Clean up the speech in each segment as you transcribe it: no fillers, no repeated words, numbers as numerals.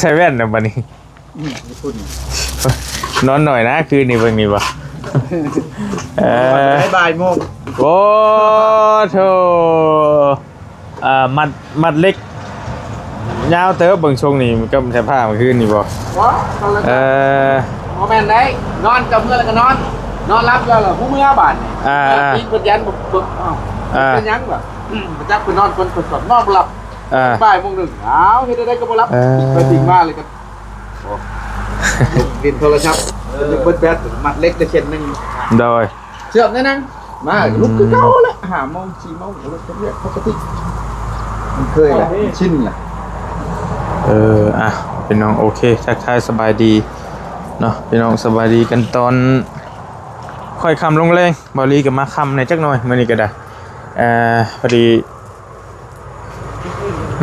ใส่แว่นนะบัดนี้นอนหน่อยนะคืนนี้เบิ่งนี่บ่บ่ายโมงโอ้โธ่มัดเล็กยาวเต๋อเบิ่งช่วงนี้มันก็ใส่ผ้าเมื่อคืนนี่บ่โมเมนต์ได้นอนกับเมื่อแล้วก็นอนรับแล้วเหรอผู้เมื่อบาดนี่เพิ่นยันบึกเป็นยังแบบประจักษ์เพิ่นนอนคนสดนอนบ่หลับบ่ายโมงหนึ่งเฮ็ดได้ก็บ่หลับไปถึงมาเลยก็เรียนโทรศัพท์เบิดแบตมัดเล็กจะเช่นนึงโดยเชื่อมนั่นมาลุกคือเก่าแล้ว5 โมง 4 โมงแล้วก็เรียกปกติมันเคยแล้วชินล่ะเป็นน้องโอเคทักทายสบายดีเนาะเป็นน้องสบายดีกันตอนค่อยคำลงแรงบอลีกับมาคำในจักหน่อยมื้อนี้ก็ได้พอดี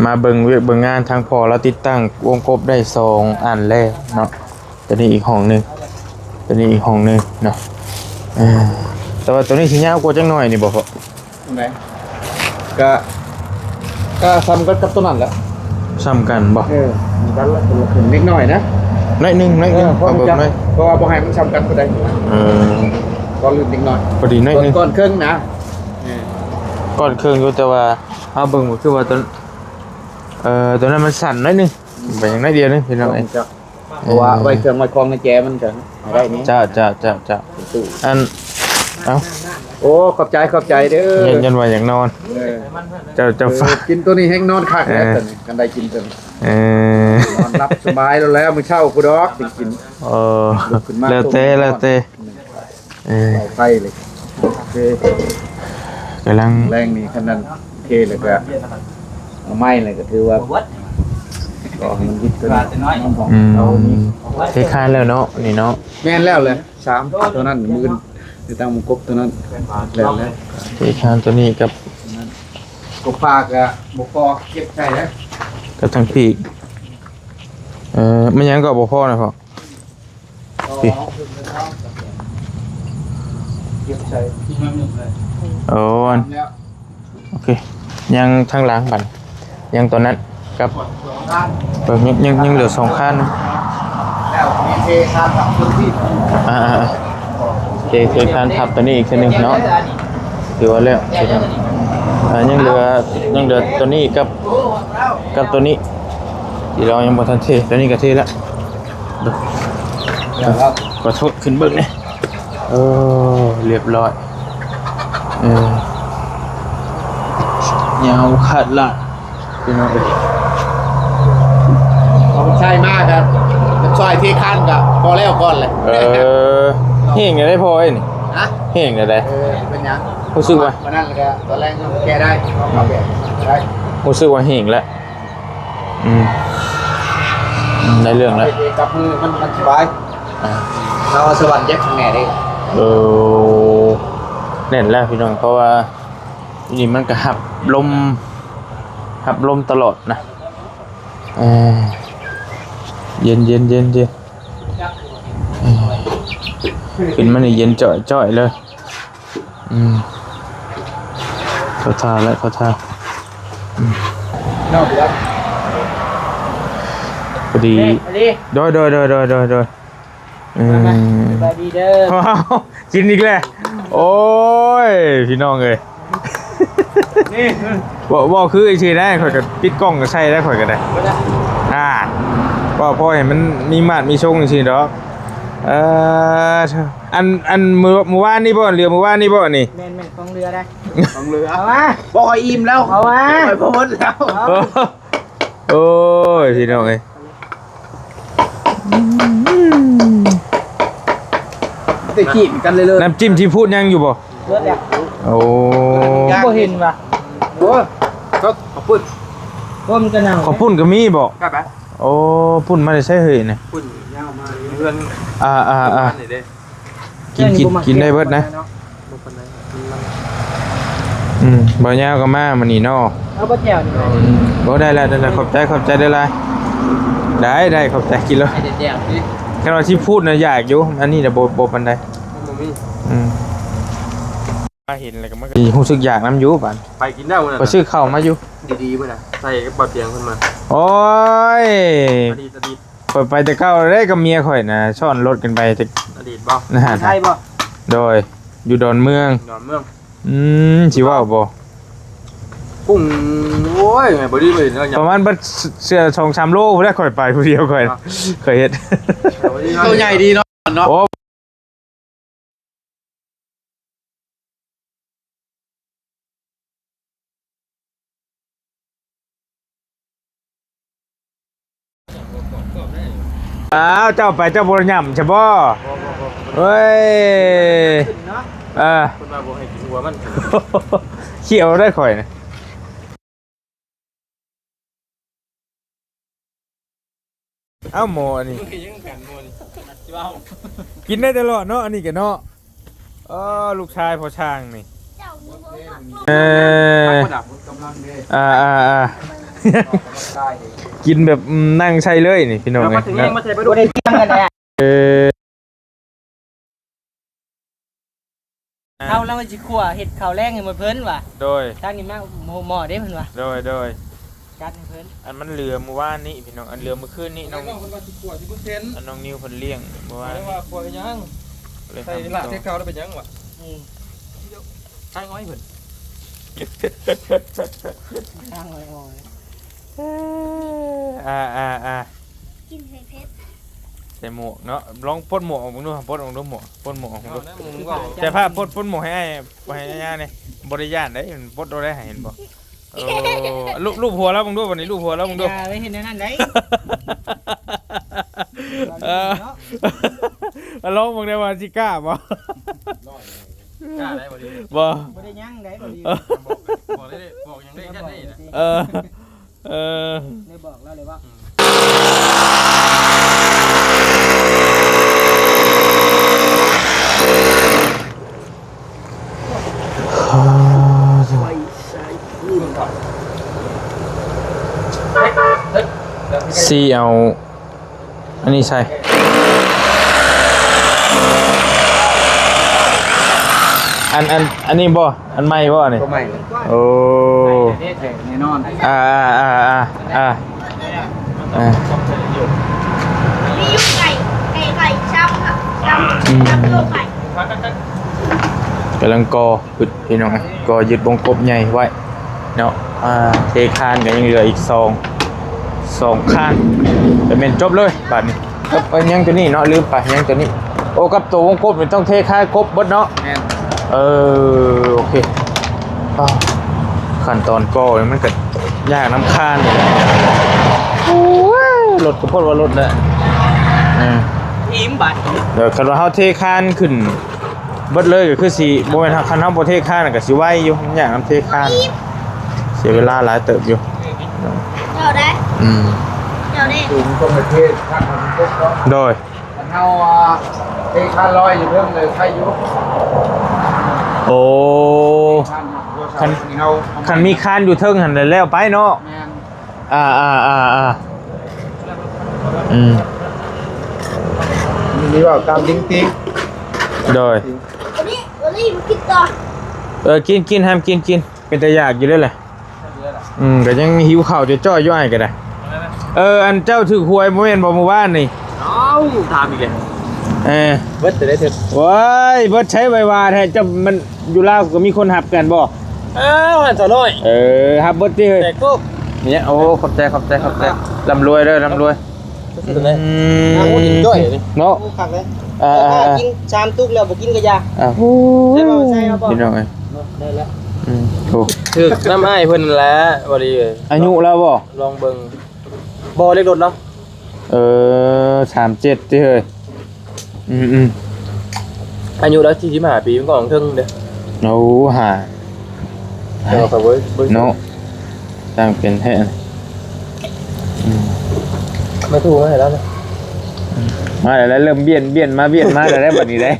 มาเบิ่งงานทางพอเราติดตั้งวงกบได้2 อันแล้วเนาะตัวนี้อีกห้องนึงเนาะแต่ว่าตัวนี้สิยาวกว่าจักหน่อยนี่บ่พ่อไหนก็ซ้ำกับตัวนั้นแหละซ้ำกันบ่กันละถึงนิดหน่อยนะน้อยนึงเพราะว่าบ่ให้มันซ้ำกันบ่ได้ก็ลืมนิดหน่อยพอดีน้อยนึงก่อนครึ่งนะก่อนครึ่งอยู่แต่ว่าเอาเบิ่งบ่คือว่าตัวนั้นมันสั่นน้อยนึงไปอย่างน้อยเดียวนึงพี่น้องเพราะว่าไว้เครื่องไว้คล้องในแจมันจะได้นี้จ้าอันโอ้ขอบใจเด้อยันว่าอย่างนอนจะฝากกินตัวนี้แห้งนอนคักแล้วกันได้กินตัวนอนรับสบายแล้วมื้อเช้ากูดอกกินแล้วเต้ไฟเลยโอเคกำลังแรงนี่ขนาดโอเคเลยก็ไม้เลยก็ถือว่าก็มันยึดกันเทคานแล้วเนาะนี่เนาะแม่นแล้วเลย3ตัวนั้นมือที่ตั้งมุกบตัวนั้นแล้วเทคานตัวนี้กับกบปากอะบกพอเก็บใส่แล้วกับทางปีกมันยังก็บ่พอนะพ่อปีเก็บใส่โอเคยังทางหลังบัดยังตัวนั้นกับยังเหลือ2 คันแล้วมีเทคานทับพื้นที่เทคานทับตัวนี้อีกทีนึงเนาะถือว่าแล้วยังเหลือตัวนี้กับตัวนี้ที่เรายังบ่ทันเทตัวนี้ก็เทแล้วขอโทษขึ้นเบิ่งนี่เรียบร้อยยาวขาดละพี่น้องใช่มากครับมันซอยเทคานกับพอแล้วก่อนเลยเฮงได้พอไอ้นี่เฮงได้เป็นยังรู้สึกว่าวันนั้นก็ตอนแรกแกได้ได้รู้สึกว่าเฮงแล้วได้เรื่องแล้วกับมือมันสบายเราสวรรค์แยกข้างแง่ได้แน่นแล้วพี่น้องเพราะว่านี่มันก็หับลมตลอดนะเย็นขึ้นมานี่เย็นจ่อยเลยเขาทาพอดีโดยสบายดีเด้อกินอีกแล้วโอ้ยพี่น้องเอ้ยนี่ว่าคือไอ้ชีได้ข่อยก็ปิดกล้องก็ใช่ได้ข่อยก็ได้ว่าพอเห็นมันมีมาดมีชงจริงๆดอกอันมือว่านนี่บ่เรือมือว่านนี่บ่นี่แม่นของเรือได้ของเรือเอามาบ่ค่อยอิ่มแล้วเอามาค่อยพอดแล้วโอ้ยพี่น้องเอ้ยจะขีดกันเลยน้ำจิ้มที่พูดยังอยู่บ่โอ้บ่เห็นว่ะโอ้ก็ขอบคุณมันก็น่าขอบคุณก็มีบ่โอ้พุ่นมาได้ใช้เฮ้ยเนี่ยพุ่นยาวมาเพื่อนกินได้เบิดนะบ่ยาวก็มามันนี่เนาะเอาบ่แจ่วนี่บ่ได้แล้วขอบใจได้ละได้ขอบใจกินแล้วแค่ว่าที่พูดน่ะอยากอยู่อันนี้น่ะบ่ปานใด มาเห็นอะไรกันมันก็รู้สึกอยากน้ำยูป่ะ ไปกินได้มื้อนั้น ไปซื้อข้าวมาอยู่ ดีๆเพิ่นน่ะใส่กระเป๋าเตียงเพิ่นมา โอ้ย อดีต เปิดไปแต่เก้าได้กับเมียข่อยนะช่อนรถกันไปแต่ อดีตบ่ นะฮะ ใช่บ่ โดยอยู่ดอนเมือง ดอนเมือง ชิว่าบ่ กุ้งโอ้ยไงบ่ดีเลยเนาะ ประมาณบัดเสื้อชง3 โลผู้ได้ข่อยไปผู้เดียวข่อยเคยเฮ็ด ตัวใหญ่ดีเนาะเนาะ โอ้อ้าวเจ้าไปเจ้าบ่ย่ำใช่บ่เฮ้ย เนาะ เออ เพิ่นว่าบ่ให้กินหัวมัน เขี่ยวได้ข่อยนะเอ้าหมออันนี้กินได้ตลอดเนาะอันนี้กันเนาะลูกชายพ่อช่างนี่เออกินแบบนั่งใช่เลยนี่พี่น้องไง มาถึงยังมาใส่ไปดูได้เที่ยงกันแน่ เอาแล้วมันสิขัวเห็ดข้าวแรงให้มันเพิ่นว่ะ โดย ทางนี้มาหม้อเด้เพิ่นว่ะ โดย จัดให้เพิ่น อันมันเรือเมื่อวานนี้พี่น้องอันเรือเมื่อคืนนี้น้อง เพิ่นว่าสิกลัว10% อันน้องนิวเพิ่นเลี้ยงเมื่อวาน ว่าขัวยัง เลย ใส่ละเทเก่าได้เป็นยังวะ อืม ทางอ้อยเพิ่น ทางอ้อย กินเพชร ใส่หมวกเนาะลองปลดหมวกออกมึงดูปลดออกดูหมวกปลดหมวกออกมึงดู มึงก็ แต่ผ้าปลดหมวกให้ย่าเนี่ยบริยานได้มันปลดเอาได้เห็นบ่รูปหัวแล้วมึงดูวันนี้รูปหัวแล้วมึงดู อย่าไปเห็นในนั้นได้ ลองมึงได้ว่าสิกล้าบ่ กล้าได้บ่ดี บ่ บ่ได้ยังได้บ่ดี บอกได้บอกยังได้แค่นี้นะ เออ ได้บอกเราเลยว่า ซีเอาอันนี้ใช่อันนี้บ่อันใหม่บ่นี่ ตัวใหม่ โอ้ แน่นอน อ่า มียุกไก่ช้ำค่ะช้ำตัวไก่ กำลังกอยึดพี่น้องกอยึดวงกบใหญ่ไว้เนาะเทคานก็ยังเหลืออีกสองคานเป็นจบเลยบาดนี้ก็ยังตัวนี้เนาะลืมไปยังตัวนี้โอ้กับตัววงกบมันต้องเทคานกบเบิดเนาะ แน่น โอเคขั้นตอนกอมันก็ยากน้ำคานนี่แหละรถก็พดว่ารถแหละ อิ่มบัด เดี๋ยวคันว่าเฮาเทคานขึ้นเบิดเลยก็คือสิบ่แม่นคันเฮาบ่เทคานก็สิไวอยู่ยากน้ำเทคานเสียเวลาหลายเติบอยู่ เจ้าได้เจ้าได้ สูงกว่าประเทศทางมันพวกเนาะ โดย มันเฮาเทค่าลอยอยู่เพิ่มเลยใครอยู่ โอ้ คันเฮา คันมีคานอยู่เทิงหั่นได้แล้วไปเนาะ แม่น อืม มีว่าตามจริง โดย วันนี้มากินต่อ กินห้ามกินเป็นตาอยากอยู่ด้วยแหละก็ยังหิวข้าวจะจ้อยอยู่อ้ายก็ได้อันเจ้าถือหวยบ่แม่นบ่เมื่อวานนี่ ๆเอ้าถามอีกเลย เบิดได้เถิดว้ายเบิดใช้ไววาแท้จะมันอยู่ลาวก็มีคนหับกันบ่ หันต่อน้อย หับเบิดติเฮ้ย แต่ก็ เนี่ยโอ้ขอบใจร่ำรวยเด้อร่ำรวย สุดเลยน้ำมันจ้อยเลย เนาะ คักเลยกิน3ตุกแล้วบ่กินก็ยา ได้ บ่ใช่เอาบ่ พี่น้องเอ้ย ได้แล้ว ถูก ถึกน้ำอ้ายเพิ่นแล้วบ่ดีเลย อายุแล้วบ่ ลองเบิ่งบ่เล็กรถเนาะ 37ติเฮ้ยอายุแล้ว45ปีมันก็ของเทิงเด้อ โอ้หา เดี๋ยวเขาเบิ่ง เนาะตั้งเป็นแท้ ไม่ถูกให้แล้วนะ มาแล้วเริ่มเบียนมาแล้วได้บัดนี้ได้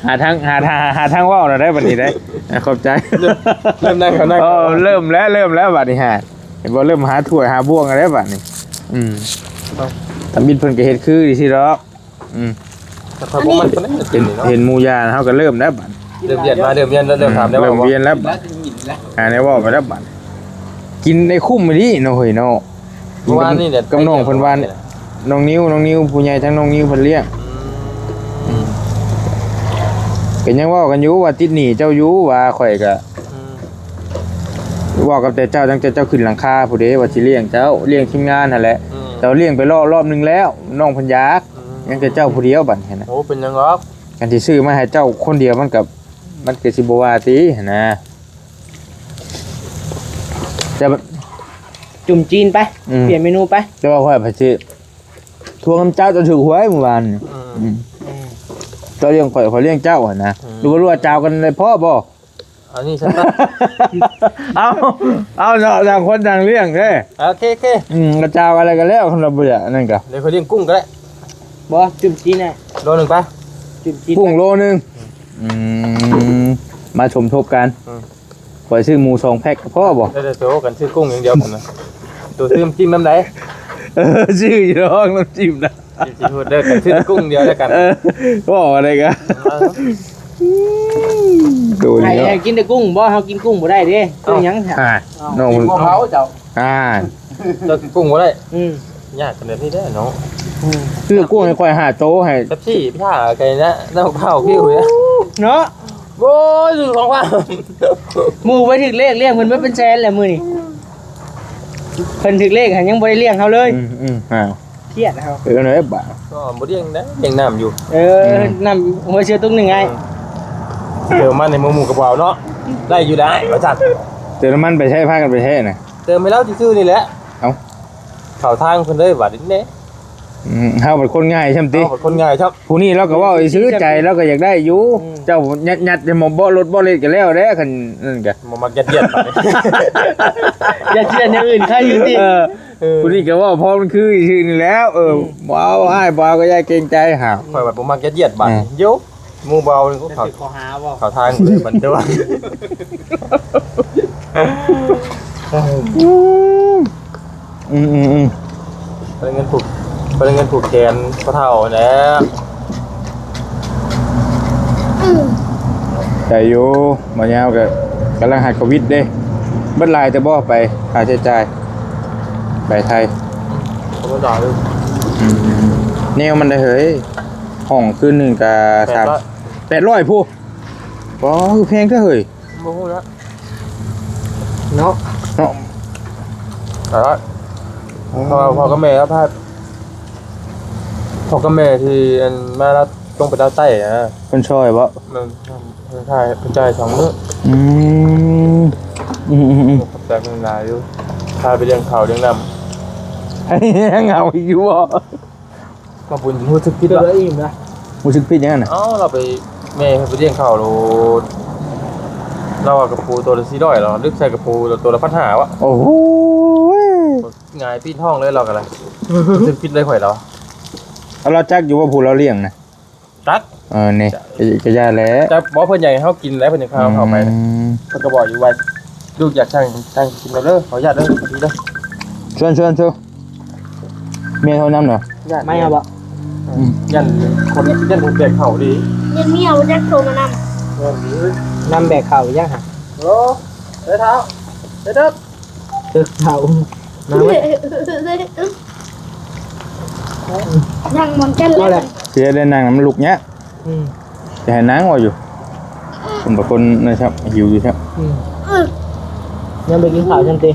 หาทางว่าวแล้วได้บัดนี้ได้ขอบใจ เริ่มได้เขาได้ เริ่มแล้วบัดนี้ฮะเห็นบ่เริ่มหาถ้วยหาบ่วงอะไรบัดนี้ทำบินเพิ่นก็เฮ็ดคือดีสิดอก ถ้าบ่มันก็ได้ เห็นหมู่ยาเฮาก็เริ่มแล้วบัด เริ่มเย็นมาเริ่มเย็นแล้วเริ่มถามได้ว่า เริ่มเวียนแล้ว แล้วจะหินแล้ว ในว่าไปแล้วบัดกินในคุ้มไปดิเนาะเฮ้ยเนาะ เมื่อวานนี่เนี่ย กำน้องเพิ่นว่าน้องนิ้วผู้ใหญ่ทั้งน้องนิ้วเพิ่นเลี้ยงก็ยังเว้ากันอยู่ว่าติดหนี้เจ้าอยู่ว่าข่อยก็เว้ากับแต่เจ้าตั้งแต่เจ้าขึ้นหลังคาผู้ใดว่าสิเลี้ยงเจ้าเลี้ยงทีมงานนั่นแหละแต่เลี้ยงไปรอบนึงแล้วน้องเพิ่นอยากยังแต่เจ้าผู้เดียวบัดเห็นนะ โอ้เป็นยังงอก การที่ซื้อมาให้เจ้าคนเดียวมันก็สิบ่ว่าตินะแต่ จุ่มจีนไปเปลี่ยนเมนูไป แต่ว่าข่อยพะสิทวงเจ้าจนถึงหวยเมื่อวานนี่เจ้าเลี้ยงข่อยเลี้ยงเจ้าหั่นนะรู้ว่าเจ้ากันเลยพ่อบ่ อันนี้ฉันก็ เอาเนาะต่างคนต่างเลี้ยงเด้ โอเค กระเจ้าอะไรกันแล้วคนละเบื่อนั่นก็ เดี๋ยวเขาเลี้ยงกุ้งก็ได้ บ่จุ่มจีนน่ะ โลนึงไป จุ่มจีน กุ้งโลนึงมาสมทบกันข่อยซื้อหมู2แพ็คพ่อบ่ เดี๋ยวโตกันซื้อกุ้งอย่างเดียวผมนะตัวซื้อจิ้มน้ำไหน ชื่ออยู่ร้องน้ำจิ้มนะ จิ้มพูดเด้อกันซื้อกุ้งเดียวแล้วกัน พ่ออะไรกันดู ให้ เนาะ กินแต่กุ้งบ่เฮากินกุ้งบ่ได้เด้คือหยังฮะ น้อง กินมะพร้าวเจ้า จะกุ้งบ่ได้ ยากขนาดนี้ได้เนาะ ซื้อกุ้งให้ข่อย5โตให้ เป๊ปซี่พี่ห่าไก่นะน้ำข้าวคิ้วเนี่ย เนาะ โอ้ยสุดของว่า หมู่ไปถึกเลขเลี้ยงเพิ่นบ่เป็นแสนแล้วมื้อนี้เพิ่นถึกเลขหันยังบ่ได้เลี้ยงเฮาเลยเครียดเฮา หน่อยบ่า ก็บ่เลี้ยงนะเลี้ยงน้ำอยู่ น้ำหัวเชื้อตุ้งหนึ่งไง เติมมันในหมูกระเป๋าเนาะได้อยู่ได้ว่าจัด เติมน้ำมันไปใช้ผ้ากันไปใช้น่ะ เติมไปแล้วซื่อๆนี่แหละ เอ้า เข้าทางเพิ่นเลยบาดนี้เด้ เฮาเป็นคนง่ายใช่มั้ยติ เอาคนง่ายครับ ผู้นี้เราก็เว้าซื้อใจเราก็อยากได้อยู่เจ้ายัดจะมาบ่รถบ่เล็ดกันแล้วเด้คันนั่นก็ บ่มักยัดเยียดไป อย่าเชื่ออย่างอื่นใครอยู่ติ ผู้นี้ก็เว่าพอมันคือชื่อนี่แล้วบ่เอาอ้ายบ่เอาก็อย่าเกรงใจหา ข่อยแบบบ่มักยัดเยียดบาดโยหมู่เบานี่ก็เข้า ขอหาบ่ เข้าทางเลยบัดเด้อ ไปเงินผูกแขนพระเท่าแล้ว แต่อยู่บ่ยาวก็กำลังหัดโควิดเด้เบิดหลายแต่บ่ไปค่าใช้จ่ายไปไทย ผมก็ด่าเลย แนวมันได้เฮ้ยห้องคืนนึงก็800ผู้บ่คือแพงเด้อเฮ้ย โมโหแล้ว เนาะ เนาะ แต่ว่าพอกับแม่แล้วพาพอกับแม่ที่มาแล้วต้องไปดาวใต้อะ เพิ่นช่วยบ่ มันใช่เป็นใจ2มื้อ อืม แต่เป็นลายอยู่พาไปเลี้ยงข้าวเลี้ยงน้ำ ให้เหงาอีกอยู่บ่ มาบุญรู้สึกผิด เดี๋ยว แล้ว อิ่มนะ รู้สึกผิดยังน่ะ เราไปแม่ไปเลี้ยงข้าวเรากับปูตัวละ400เราลึกใส่กับปูตัวละ1,500วะ โอ้โห งายพี่ท้องเลยเรากันเลยรู้สึกผิดเลยข่อยเรา เอาเราจักอยู่ว่าผู้เราเลี้ยงนะ ตัก นี่ก็ยาแล้ว จะบอกเพิ่นใหญ่เขากินแล้วเพิ่นจะข้าวเข้าไปเพิ่นก็บอกอยู่ไว้ลูกอยากช่างกินเราเด้อขออนุญาตเด้อดีเด้อ ชวนเมียเขานำหน่อย ไม่เอาบ่ ยันคนแบกเข่าดี เย็นเมียวแจ็คโทรมาน นำแบกข้าวยังฮะ โอ้เด้อเท้าเด้อ ตึกข้าว ำ น้ำมัน ยังมันกันเลย เสียได้นางมันลุกเนี้ยจะให้นางว่าอยู่คนบางคนนะครับหิวอยู่ครับ ยังไปกินข้าวจังติ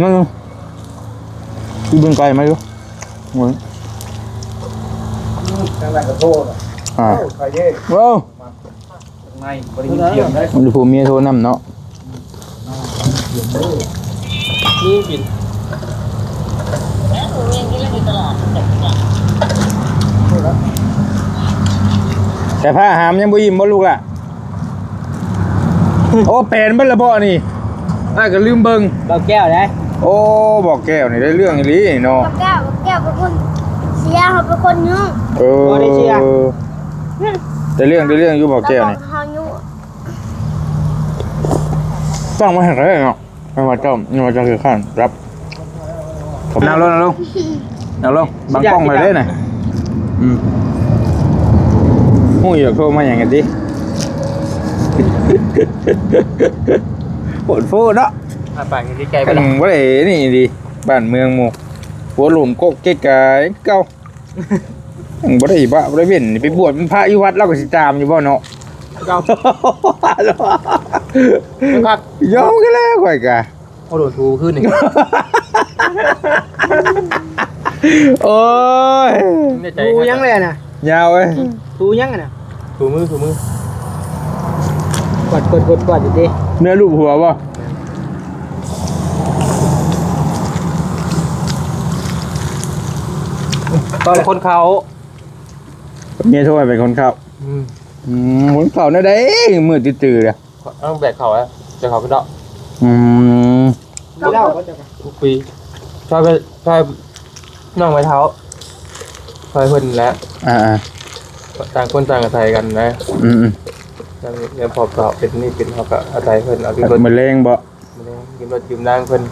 นั่นคือเบิ่งไกลมาอยู่เหมือน ทางนั้นก็โทษใครเย่ ว้าว ในบริเวณเทียมได้ มันผู้เมียโทรนำเนาะ นี่กิน แต่ผ้าหามยังบ่ยิ้มบ่ลูกล่ะโอ้แปลนเบิ่ละบ่นี่อ้ายก็ลืมเบิ่ง เบาแก้วได้ โอ้บอกแก้วนี่ได้เรื่องอีหลีเนาะ แก้วเป็นคนเสียเขาเป็นคนยุ่ง ได้เรื่องอยู่บอกแก้วนี่ เขายุ่ง ต้องมาให้ได้เนาะไม่ว่าเจ้าคือข้านรับนั่งลงบังกล้องไปได้น่ะหูยอยากโทรมาอย่างไงดิ โหดโฟเนาะ ปากนี่ไกลไป บ่ ละ ได้นี่ดีบ้านเมืองหมู่หัวหลุมโกกเก๊กกะเก่าบ่ได้บ่ได้เว้นไปบวชเป็นพระอยู่วัดเราก็สิตามอยู่บ่เนาะ เก่าครับ ยอมกันแล้วข่อยกะ โอ้โดนทูขึ้นนี่ โอ้ย ทูยังเลยน่ะ ยาวเอ้ย ทูยังน่ะทูมือกดอยู่ดิ เนื้อลูกหัวบ่ ตอนคนเขา เมียโทรให้เป็นคนเข้าคนเข้าแนวใดมืดตื้อๆอ่ะ ต้องแบกเขาอะจะเขาไปเดาะ อืม เล่าก็จะ ทุกปีชอบน้องไม้เท้าชอบเพิ่นแล้ว อ่า ต่างคนต่างอาศัยกันนะ อืม เนี่ยพอเขาเป็นนี่เป็นเขาก็อาศัยเพิ่นเอาขึ้นรถ มะเร็งบ่ ยืมรถยืมนั่งเพิ่น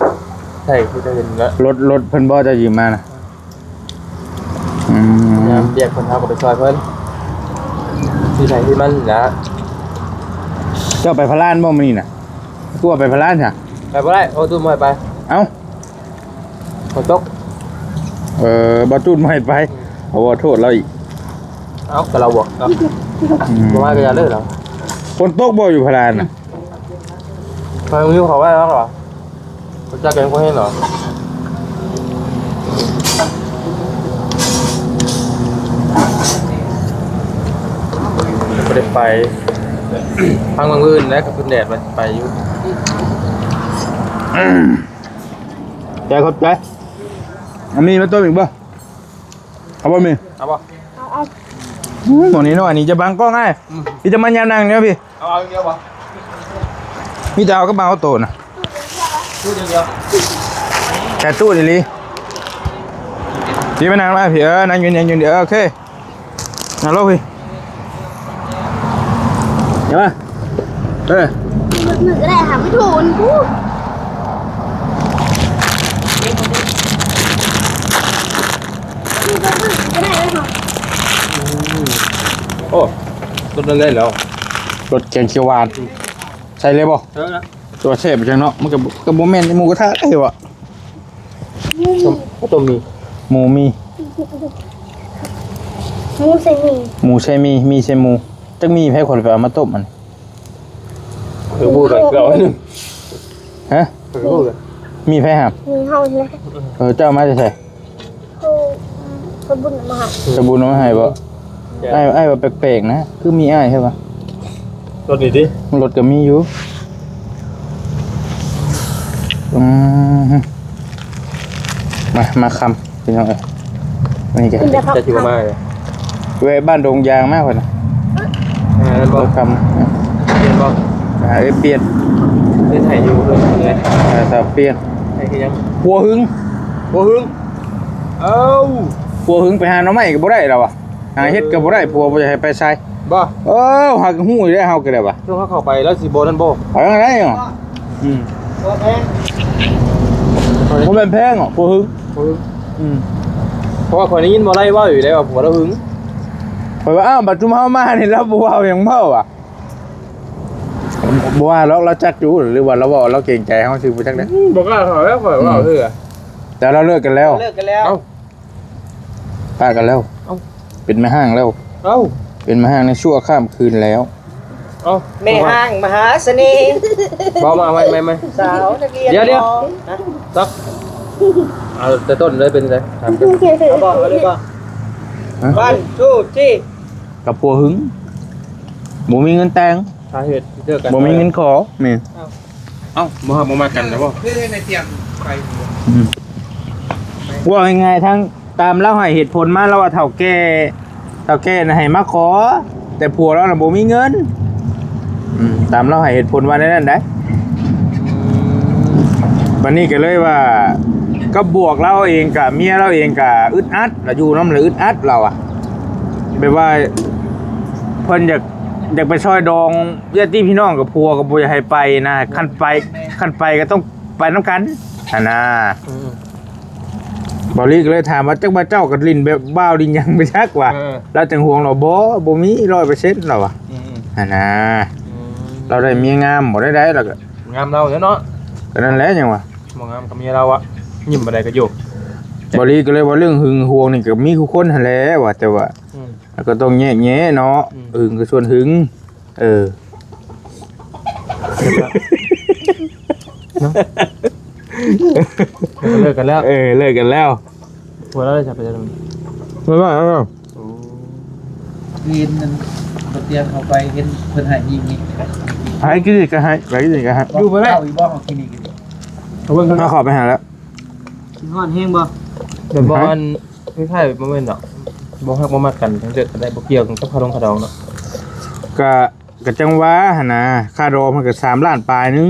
ใช่คือจะเห็นแล้ว รถเพิ่นบ่จะยืมมานะอืม ยามแยกคนเท้าก็ไปซอยเพิ่นที่ไหนที่มันนะ เจ้าไปพะลานบ่มื้อนี้น่ะกูว่าไปพะลานจ้ะ ไปบ่ได้โอ้ตุ้มไม่ไป เอ้า ฝนตก บ่ตูดบ่ให้ไปเอาว่าโทษเราอีก เอ้าแต่เราบอกเนาะ อืม บ่มาก็อย่าเลิกหรอ ฝนตกบ่อยู่พะลานน่ะ ทำไมมึงยิ้มเขาไว้แล้วหรอเขาจะกันคนให้หรอไม่ได้ไปพังบางอื่นนะกับคุณแดดมันไปอยู่ ใจขอบใจอันนี้มาต้มอีกบ่เอาบ่มี เอาป่ะ หมดนี้เนาะอันนี้จะบังกล้องให้พี่จะมายามนั่งเนี่ยพี่ เอาเดียวป่ะ มีแต่เอากระเป๋าโตน่ะ พูดเดียว แกตู้ดิลีพี่มานั่งมาพี่นั่งยืนเดี๋ยวโอเคนั่งลงพี่เดี๋ยวมาหนึ่งก็ได้ค่ะไม่ถูกพูดมีตัวหนึ่งก็ได้ไหมคะ โอ้ต้นเล่นแล้ว รถแกงเขียวหวานใช่เลยบ่ เออนะ ตัวเชฟจังเนาะมันกับโมเมนต์หมูกระทะได้วะ ก็ตัวมี หมูมี มูใส่หมี่ หมูใช่มีใช่หมูจักมีให้คนไปเอามาต้มมัน คือพูดเลยเราหนึ่ง ฮะ คือพูดเลย มีไผหาม มีเฮาใช่ไหม เจ้ามาจะใส่ เขาบุญมาหา จะบุญมาให้บ่ไอ้ว่าแปลกๆนะคือมีอ้ายใช่ปะ รถนี้ดิ มันรถก็มีอยู่อืมมาคำพี่น้องเอ้ยนี่แก จะชิวมากเลย เว้ยบ้านดงยางมากกว่านะ นั่นบ ร อก ถคำ เรียนบอก เปลี่ยน เรียนไทยอยู่เลยไง ถ้าเปลี่ยน ไทยคือยัง หัวหึง โอ้หึงเอ้า ผัวหึงไปหาหน่อไม้ก็บ่ได้แล้วอ่ะหาเฮ็ดก็บ่ได้ผัวบ่จะให้ไปใส่ บ่ หักหู้ได้เฮาก็ได้ว่ะ ช่วงเขาเข้าไปแล้วสิโบนั่นโบ ไปทางไหนอ่ะตัวแพง บ่แม่นแพงอ่ะผัวหึง เพราะว่าคนนี้ยินบ่ไล่ว่าอยู่ได้ว่าผัวเราหึง ไปว่าอ้าวบัดจุมเฮามานี่แล้วบ่ว่าหยังเมาอ่ะบ่ว่าเราจักอยู่หรือว่าเราว่าเราเกรงใจเฮาซื่อบ่จักได้ บอกว่าเขาแล้วเขาว่าเออ แต่เราเลิกกันแล้ว เลิกกันแล้ว เอ้า ป้ากันแล้ว เอ้า เป็นแม่ห้างแล้ว เอ้า เป็นแม่ห้างในชั่วข้ามคืนแล้ว เอ้า แม่ห้างมหาเสน่ห์ บอกมาไม่ สาวนักเรียน เดี๋ยว ฮะ ตักเอาแต่ต้นเลยเป็นไงถามกัน เอาบอกเอาเลยบอก ฮะ วันทูที่ กับผัวหึงบ่มีเงินแต่ง สาเหตุที่เจอกัน บ่มีเงินขอแม่น เอ้าบ่มากันนะบ่ ว่าง่ายๆทั้งตามเล่าให้เหตุผลมาแล้วว่าเฒ่าแก่น่ะให้มาขอ แต่ผัวเราน่ะบ่มีเงินตามเล่าให้เหตุผลว่าในนั้นได้วันนี้ก็เลยว่าก็บวกเราเองกับเมียเราเองกับอึดอัดเราอยู่น้ำหรืออึดอัดเราอะแบบว่าเพิ่นอยากไปซอยดองญาติพี่น้องกับผัวกับบ่อยากให้ไปนะคันไปก็ต้องไปน้ำกันนะบอลี่ก็เลยถามว่าจักบ่าเจ้ากับลินแบบบ้าวดินยังไปชักว่าแล้วจังห่วงเราบ่มี 100% เราอ่ะนะ เราได้เมียงามบ่ได้แล้วก็ งามเราเนาะ ก็นั่นแหละจังว่า บ่งามกับเมียเราอะยิ้มบ่ได้ก็อยู่ บ่ลีก็เลยว่าเรื่องหึงหวงนี่ก็มีคู่คนหั่นแหละว่าแต่ว่าแล้วก็ต้องแยกแยะเนาะหึงก็ส่วนหึงเลิกกันแล้ว เลิกกันแล้ว หัวเราได้จับไปแล้ว ไม่ว่าแล้ว เห็นนั่นเตรียมเอาไปเห็นเพิ่นให้ยิงนี่ ให้กินก็ให้ไปกินก็ให้ อยู่บ่ได้เอาอีบ่ของคลินิกนี่ เอาเบิ่ง มาขอไปหาแล้ว กินฮ้อนแฮงบ่ เดี๋ยวบ่อันคล้ายๆบ่แม่นดอกบ่ฮักบ่มักกันทั้งเด็กก็ได้บ่เกี่ยวกันกับขนมขดองเนาะ ก็จังว่าหั่นน่ะค่าดอกมันก็3ล้านปลายนึง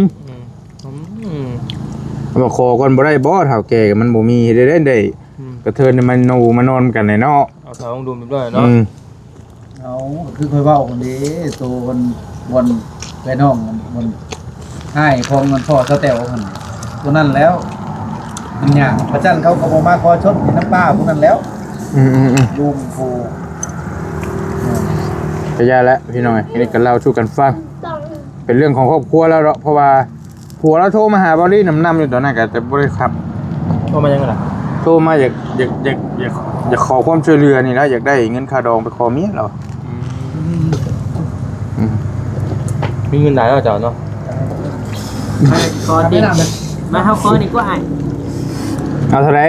บ่ขอก่อนบ่ได้บ่เฒ่าแก่ก็มันบ่มีเฮ็ดได้กระเทินมันนูมานอนกันในเนาะ เอาเท้าดูมันด้วยเนาะ เอาคือค่อยเว้าคนนี้โตวันไปน้องมันให้พองมันพ่อเจ้าแต้วหั่นตัวนั้นแล้วมันหยังพระจันทร์เขาก็บ่มาขอชดนี่น้ำป้าพวกนั้นแล้วลุงผู้ ก็ยาแล้วพี่น้อยนี่ก็เล่าสู่กันฟัง ต้อง เป็นเรื่องของครอบครัวแล้วเนาะเพราะว่าผัวเราโทรมาหาบอลี่น้ำอยู่ตอนนั้นก็จะบ่ได้ครับ โทรมายังไงล่ะ โทรมาอยากขอความช่วยเหลือนี่แล้วอยากได้เงินค่าดองไปขอเมียเรา มีเงินหลายแล้วเจ้าเนาะ ขอดิมาเฮาขอนี่ก็ให้ เอาเท่าไหร่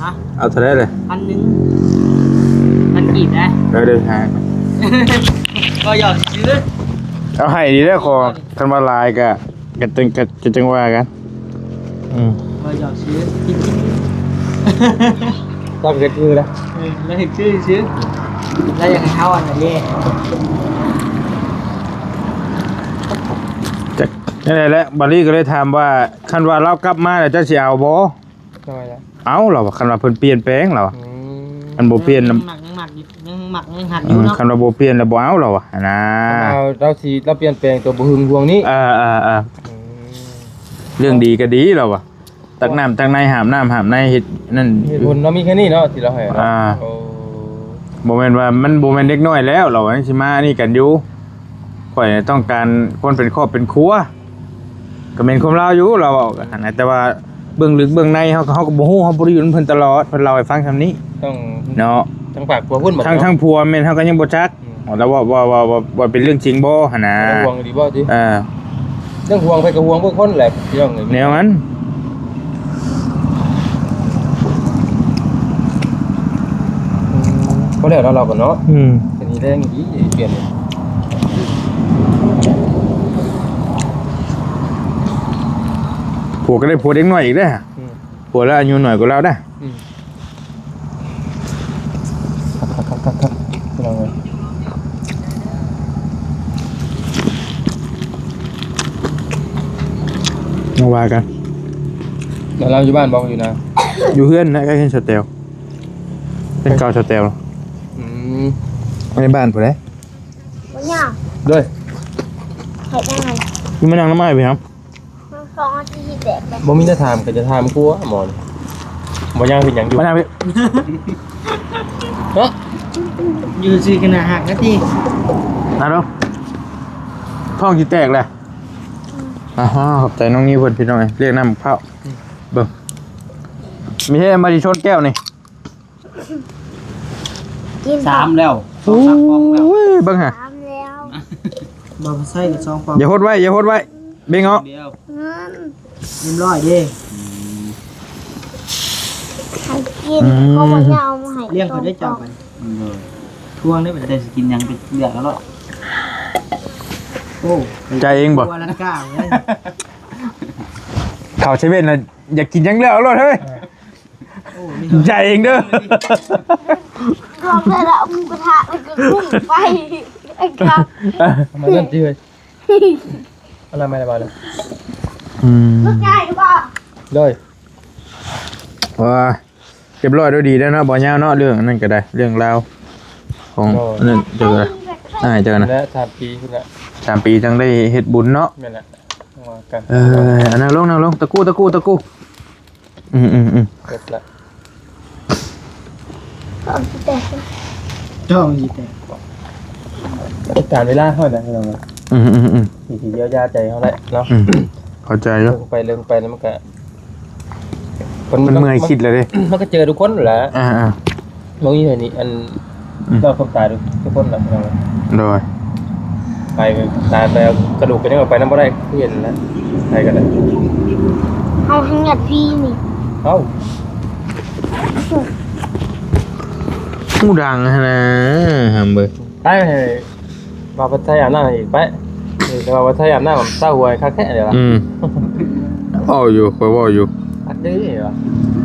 ฮะ เอาเท่าไหร่เลย 1,000มันกีบได้ เดินหา ก็หยอดซื้อ เอาให้ดีแล้วขอคันว่าลายก็จะจังว่ากันก็หยอดซื้อ ต้องเก็บมือแล้ว แล้วถึงซื้อแล้วยังไงเฮาอันนี้ นั่นแหละบอลี่ก็เลยถามว่าคันว่าเรากลับมาแล้วจะสิเอาบ่ ทำไมล่ะ เอาเราคันว่าเพิ่นเปลี่ยนแปลงเรามันบ่เปลี่ยน ยังหมักยังหักอยู่เนาะ คันว่าบ่เปลี่ยนแล้วบ่เอาเราอ่ะนะ เราเปลี่ยนแปลงตัวบุหึงพวงนี้ เรื่องดีก็ดีเราอ่ะตักน้ำตักในหามน้ำหามในเฮ็ดนั่น เหตุผลเรามีแค่นี้เนาะที่เราให้เนาะ บ่แม่นว่ามันบ่แม่นเด็กน้อยแล้วเราสิมานี่กันอยู่ข่อยต้องการคนเป็นครอบเป็นครัวก็แม่นความลาวอยู่เราเอากันนะแต่ว่าเบื้องลึกเบื้องในเฮาก็บ่ฮู้เฮาบ่ได้อยู่นำเพิ่นตลอดเพิ่นเล่าให้ฟังซำนี้ ต้อง เนาะ ทั้งปากกลัวพุ่นหมด ทั้งผัวแม่นเฮาก็ยังบ่จักแล้วว่าเป็นเรื่องจริงบ่หั่นน่ะ ห่วงดีบ่ติ เรื่อง ห่วงไปกับห่วงเบิ่งคนแหละพี่น้องเอ้ย แนวนั้น พอแล้วเราก็เนาะแต่นี่แรงอีเปลี่ยน ผัวก็ได้ผัวเด็กน้อยอีกเด้อผัวแล้วอายุน้อยกว่าเราเด้อ ครับพี่น้องเอ้ย มาว่ากัน แล้วเราอยู่บ้านบอกอยู่นะ อยู่เฮือนนะก็เห็นสเตลเป็นเก่าสเตลในบ้านผู้ใด บ่ยาก ด้วย เฮ็ดยังไง อยู่มานั่งน้ำไม้พี่ครับ มันฟองที่แตกไป บ่มีหน้าถามก็จะถามกลัวหมอนบ่ยังเป็นหยังอยู่ มานั่งพี่ เนาะ อยู่ซื้อกันนะหักนะที่ นั่งลงท้องจีแตกเลยขอบใจน้องนี่เพิ่นพี่น้องเรียกน้ำข้าวเบิ่งมีให้มาดิชนแก้วนี่ กิน 3แล้ว โอ้ยเบิ่งฮะ 3แล้ว บ่ใส่กับ2ฟอง อย่าโหดไว้เบ่งเอา เดียว เงิน เรียบร้อยเด้ ให้กินก็บ่ยาวมาให้ เลี้ยงเขาได้จับมันทวงได้บ่ได้สิกินยังเป็นเลือกแล้วเนาะโอ้ ใจเองบ่ ตัวลังกาเลย ข่าวเซเว่นน่ะอยากกินยังแล้วเอารถเฮ้ย โอ้นี่ ใจเองเด้อ รวมได้แล้วหมูกระทะแล้วก็กุ้งไปไอ้ครับ ทำไมเริ่มจี้เลยอะไรไม่ได้บ้านเลย ลูกใหญ่บ่ ด้วย ว่าเรียบร้อยด้วยดีแล้วเนาะบ่ยาวเนาะเรื่องนั่นก็ได้เรื่องราวของนั่นเจอเจอนะ และ3 ปีคุณละ 3 ปีจังได้เฮ็ดบุญเนาะ แม่นแหละว่ากัน นั่งลงตะกู้เเกิดละ ต้องแตก จ้องอีแต่ การเวลาเท่าไหร่พี่น้อง ทีเยียวยาใจเขาแหละเนาะ เข้าใจอยู่ เรื่องไปแล้วมันก็ มันเมื่อยคิดเลยดิ มันก็เจอทุกคนแหละ มองอย่างนี้อันเราคนตายทุกคนแหละเรา โดย ไปตายไปกระดูกกันยังไปน้ำบ่ได้เห็นแล้วไปกันเลย เอาทั้งหยัดพี่นี่ เอ้า ผู้ดังนะฮัมเบอร์ ไปมาพัทยาหน้าอีกไปมาพัทยาหน้าผมเศร้าหวยคักแค่เดี๋ยวละ อ้ออยู่คอยว่าอยู่ คักดื้อเหรอ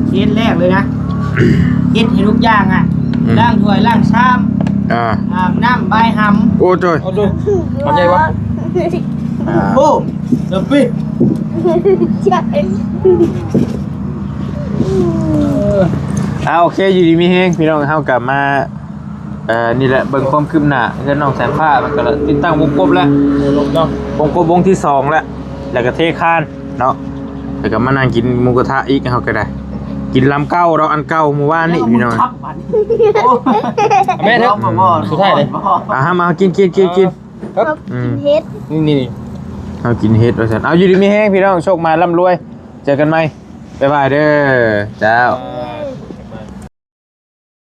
เคสแรกเลยนะเฮ็ดให้ทุกอย่างอ่ะล้างถ้วยล้างชาม อาบน้ำใบห โอ้จอย เอาดูมันใหญ่วะ ำโอ้เดปี้ ใช่ โอเคอยู่ดีมีเฮงพี่น้องเข้ากลับมานี่แหละเบิ่งความคืบหน้าเรื่องน้องแสนผ้ามันก็ติดตั้งวงกบแล้ว ลงเนาะ วงกบวงที่2แล้วก็เทคานเนาะแล้วก็มานั่งกินหมูกระทะอีกเขาก็ได้กินลำเก้าเราอันเก่าเมื่อวานนี่พี่น้อง ครับบัดนี้โอ้ แม่เถอะสุดท้ายเลย มากิน ครับ กินเฮ็ด นี่ เอากินเฮ็ดว่าซั่นเอาอยู่ดีมีแฮงพี่น้องโชคมาร่ำรวยเจอกันใหม่บ๊ายบายเด้อเจ้า อ่า